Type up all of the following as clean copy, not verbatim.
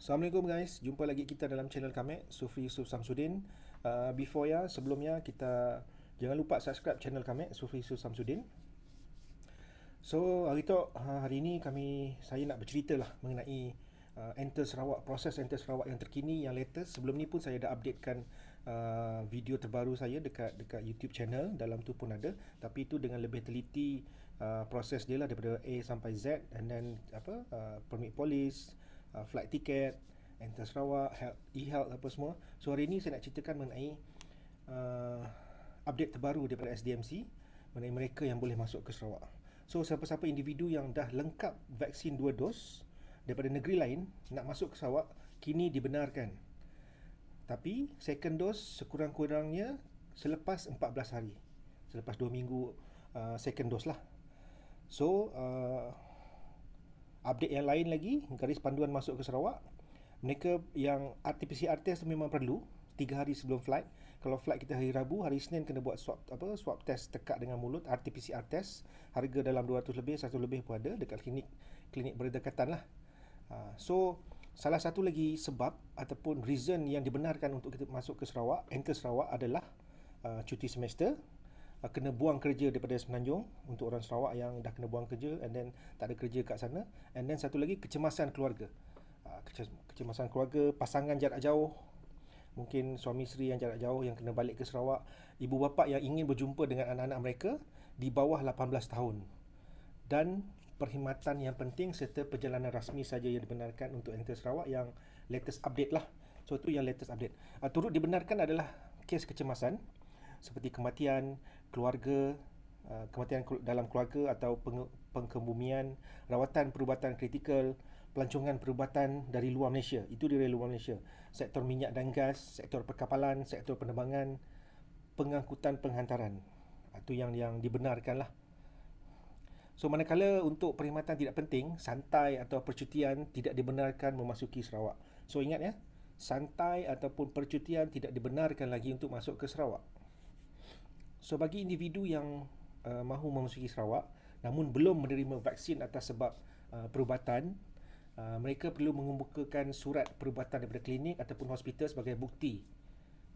Assalamualaikum guys, jumpa lagi kita dalam channel kami, Sufri Yusuf Samsudin. Sebelumnya kita jangan lupa subscribe channel kami, Sufri Yusuf Samsudin. So hari ini saya nak bercerita lah mengenai Enter Sarawak, proses Enter Sarawak yang terkini, yang latest. Sebelum ni pun saya dah updatekan video terbaru saya dekat YouTube channel, dalam tu pun ada, tapi itu dengan lebih teliti proses dia lah daripada A sampai Z, and then permit polis, flight ticket, Enter Sarawak, e-health apa semua. So hari ni saya nak ceritakan mengenai update terbaru daripada SDMC mengenai mereka yang boleh masuk ke Sarawak. So siapa-siapa individu yang dah lengkap vaksin 2 dos daripada negeri lain nak masuk ke Sarawak kini dibenarkan. Tapi second dose sekurang-kurangnya selepas 14 hari. Selepas 2 minggu second dose lah. So update yang lain lagi, garis panduan masuk ke Sarawak, mereka yang RT-PCR test memang perlu 3 hari sebelum flight. Kalau flight kita hari Rabu, hari Isnin kena buat swab test tekak dengan mulut, RT-PCR test. Harga dalam 200 lebih, 100 lebih pun ada dekat klinik berdekatan lah. So salah satu lagi sebab ataupun reason yang dibenarkan untuk kita masuk ke Sarawak, Enter Sarawak, adalah cuti semester, kena buang kerja daripada Semenanjung untuk orang Sarawak yang dah kena buang kerja and then tak ada kerja kat sana, and then satu lagi kecemasan keluarga. Kecemasan keluarga, pasangan jarak jauh, mungkin suami isteri yang jarak jauh yang kena balik ke Sarawak, ibu bapa yang ingin berjumpa dengan anak-anak mereka di bawah 18 tahun, dan perkhidmatan yang penting serta perjalanan rasmi saja yang dibenarkan untuk Enter Sarawak, yang latest update lah. So itu yang latest update. Turut dibenarkan adalah kes kecemasan seperti kematian keluarga, kematian dalam keluarga atau pengkebumian, rawatan perubatan kritikal, pelancongan perubatan dari luar Malaysia. Itu dari luar Malaysia. Sektor minyak dan gas, sektor perkapalan, sektor penerbangan, pengangkutan penghantaran. Itu yang dibenarkan lah. So manakala untuk perkhidmatan tidak penting, santai atau percutian tidak dibenarkan memasuki Sarawak. So ingat ya, santai ataupun percutian tidak dibenarkan lagi untuk masuk ke Sarawak. So bagi individu yang mahu memasuki Sarawak namun belum menerima vaksin atas sebab perubatan, mereka perlu mengemukakan surat perubatan daripada klinik ataupun hospital sebagai bukti.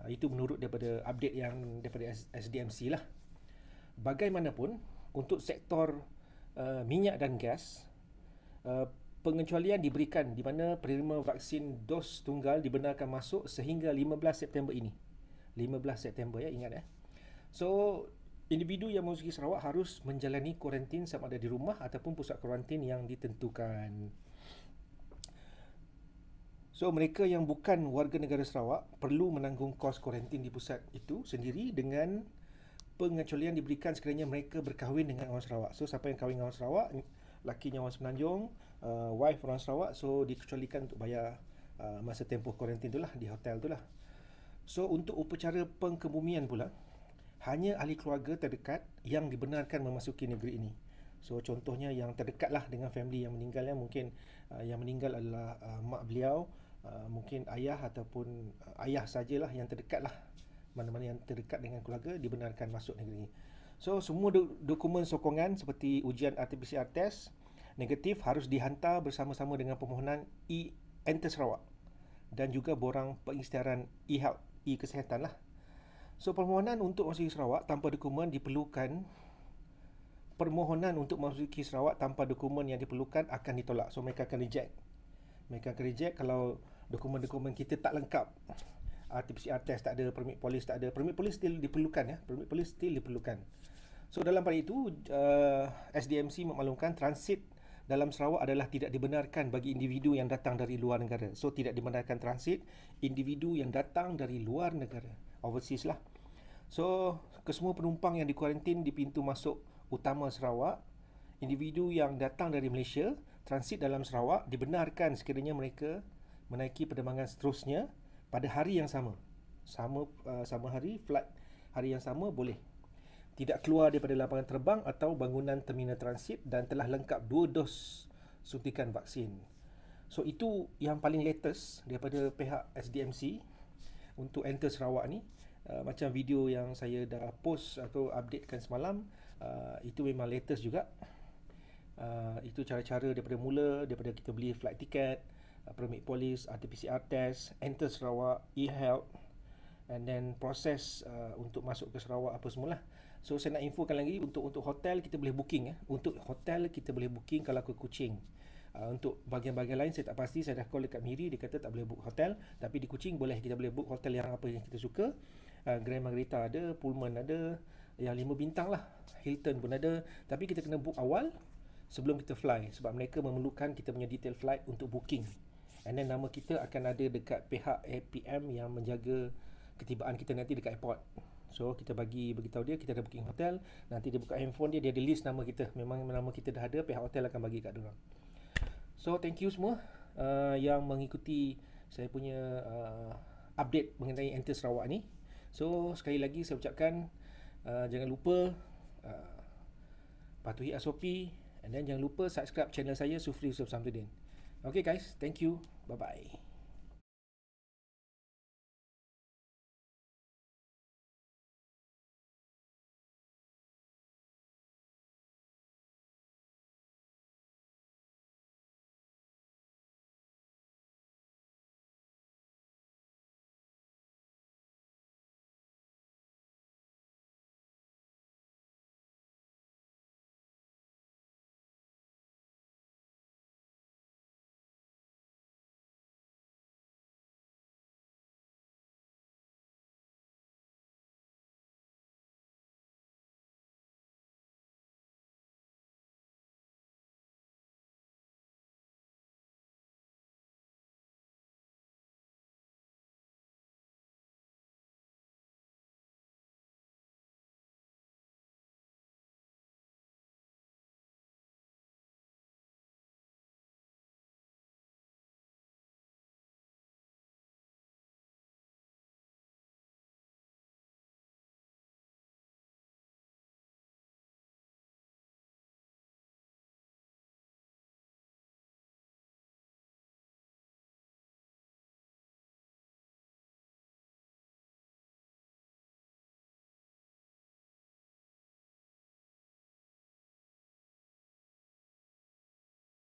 Itu menurut daripada update yang daripada SDMC lah. Bagaimanapun, untuk sektor minyak dan gas, pengecualian diberikan di mana penerima vaksin dos tunggal dibenarkan masuk sehingga 15 September ini. 15 September ya, ingat ya. So individu yang memasuki Sarawak harus menjalani kuarantin sama ada di rumah ataupun pusat kuarantin yang ditentukan. So mereka yang bukan warga negara Sarawak perlu menanggung kos kuarantin di pusat itu sendiri, dengan pengecualian diberikan sekiranya mereka berkahwin dengan orang Sarawak. So siapa yang kahwin dengan orang Sarawak, lakinya orang Semenanjung, wife orang Sarawak, so dikecualikan untuk bayar masa tempoh kuarantin itulah di hotel itulah. So untuk upacara pengkebumian pula, hanya ahli keluarga terdekat yang dibenarkan memasuki negeri ini. So contohnya yang terdekat lah dengan family yang meninggal, mungkin yang meninggal adalah mak beliau, mungkin ayah ataupun ayah sajalah yang terdekat lah. Mana-mana yang terdekat dengan keluarga dibenarkan masuk negeri ini. So semua dokumen sokongan seperti ujian RT-PCR test negatif harus dihantar bersama-sama dengan permohonan Enter Sarawak dan juga borang pengisytiharan e-health, e-kesihatan lah. So permohonan untuk memasuki Sarawak tanpa dokumen diperlukan. Permohonan untuk memasuki Sarawak tanpa dokumen yang diperlukan akan ditolak. So mereka akan reject. Mereka akan reject kalau dokumen-dokumen kita tak lengkap. RT-PCR test tak ada, permit polis tak ada. Permit polis still diperlukan ya. Permit polis still diperlukan. So dalam pada itu SDMC memaklumkan transit dalam Sarawak adalah tidak dibenarkan bagi individu yang datang dari luar negara. So tidak dibenarkan transit individu yang datang dari luar negara, overseas lah. So kesemua penumpang yang dikuarantin di pintu masuk utama Sarawak, individu yang datang dari Malaysia transit dalam Sarawak dibenarkan sekiranya mereka menaiki penerbangan seterusnya pada hari yang sama hari, flight hari yang sama, boleh tidak keluar daripada lapangan terbang atau bangunan terminal transit dan telah lengkap 2 dos suntikan vaksin. So itu yang paling latest daripada pihak SDMC untuk Enter Sarawak ni. Macam video yang saya dah post atau updatekan semalam, itu memang latest juga. Itu cara-cara daripada mula, daripada kita beli flight ticket, permit polis, RT-PCR test, enter Sarawak, e-health, and then proses untuk masuk ke Sarawak apa semualah. So saya nak infokan lagi, untuk hotel kita boleh booking. Untuk hotel kita boleh booking kalau ke Kuching. Untuk bahagian-bahagian lain saya tak pasti. Saya dah call dekat Miri, dia kata tak boleh book hotel. Tapi di Kuching boleh, kita boleh book hotel yang apa yang kita suka. Grand Margarita ada, Pullman ada, yang 5 bintang lah, Hilton pun ada. Tapi kita kena book awal sebelum kita fly, sebab mereka memerlukan kita punya detail flight untuk booking. And then nama kita akan ada dekat pihak APM yang menjaga ketibaan kita nanti dekat airport. So kita beritahu dia kita dah booking hotel. Nanti dia buka handphone dia ada list nama kita. Memang nama kita dah ada, pihak hotel akan bagi kat diorang. So thank you semua yang mengikuti saya punya update mengenai Enter Sarawak ni. So sekali lagi saya ucapkan jangan lupa patuhi SOP, and then jangan lupa subscribe channel saya, Sufri Yusuf Samsudin. Okay guys, thank you. Bye bye.